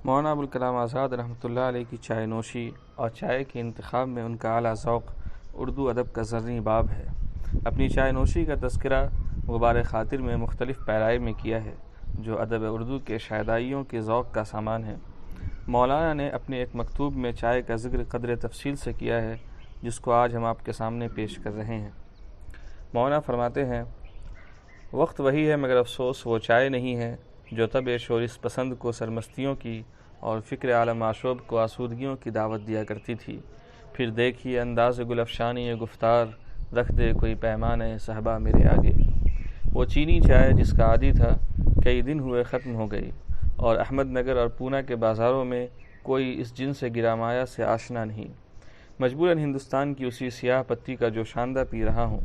مولانا ابوالکلام آزاد رحمۃ اللہ علیہ کی چائے نوشی اور چائے کے انتخاب میں ان کا اعلیٰ ذوق اردو ادب کا زرعی باب ہے۔ اپنی چائے نوشی کا تذکرہ غبار خاطر میں مختلف پیرائے میں کیا ہے جو ادب اردو کے شائدائیوں کے ذوق کا سامان ہے۔ مولانا نے اپنے ایک مکتوب میں چائے کا ذکر قدر تفصیل سے کیا ہے جس کو آج ہم آپ کے سامنے پیش کر رہے ہیں۔ مولانا فرماتے ہیں، وقت وہی ہے مگر افسوس وہ چائے نہیں ہے جو طبع شورش پسند کو سرمستیوں کی اور فکر عالم آشوب کو آسودگیوں کی دعوت دیا کرتی تھی۔ پھر دیکھیے انداز گل افشانی گفتار رکھ دے کوئی پیمانۂ صحبا میرے آگے۔ وہ چینی چائے جس کا عادی تھا کئی دن ہوئے ختم ہو گئی، اور احمد نگر اور پونا کے بازاروں میں کوئی اس جن سے گرامایا سے آشنا نہیں۔ مجبوراً ہندوستان کی اسی سیاہ پتی کا جو شاندہ پی رہا ہوں۔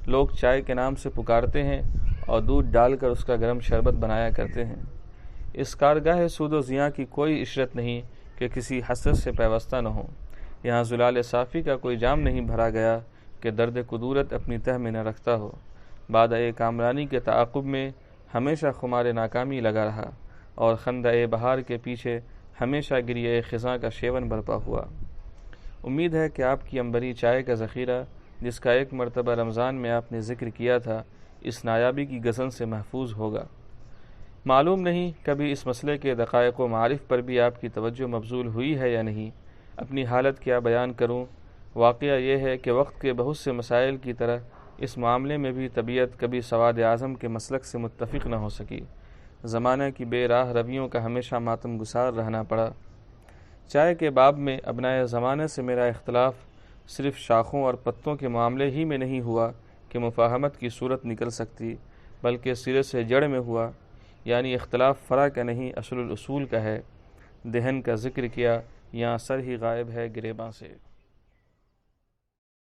لوگ چائے کے نام سے پکارتے ہیں اور دودھ ڈال کر اس کا گرم شربت بنایا کرتے ہیں۔ اس کارگاہ سود و زیاں کی کوئی عشرت نہیں کہ کسی حسرت سے پیوستہ نہ ہو۔ یہاں زلال صافی کا کوئی جام نہیں بھرا گیا کہ درد کدورت اپنی تہ میں نہ رکھتا ہو۔ بادۂ کامرانی کے تعاقب میں ہمیشہ خمار ناکامی لگا رہا، اور خندۂ بہار کے پیچھے ہمیشہ گریہ خزاں کا شیون برپا ہوا۔ امید ہے کہ آپ کی عنبری چائے کا ذخیرہ جس کا ایک مرتبہ رمضان میں آپ نے ذکر کیا تھا اس نایابی کی غزن سے محفوظ ہوگا۔ معلوم نہیں کبھی اس مسئلے کے دقائق و معارف پر بھی آپ کی توجہ مبذول ہوئی ہے یا نہیں۔ اپنی حالت کیا بیان کروں، واقعہ یہ ہے کہ وقت کے بہت سے مسائل کی طرح اس معاملے میں بھی طبیعت کبھی سواد اعظم کے مسلک سے متفق نہ ہو سکی۔ زمانہ کی بے راہ رویوں کا ہمیشہ ماتم گسار رہنا پڑا۔ چائے کے باب میں ابنائے زمانے سے میرا اختلاف صرف شاخوں اور پتوں کے معاملے ہی میں نہیں ہوا کہ مفاہمت کی صورت نکل سکتی، بلکہ سرے سے جڑ میں ہوا، یعنی اختلاف فرع کا نہیں اصل الاصول کا ہے۔ دہن کا ذکر کیا، یہاں سر ہی غائب ہے گریباں سے۔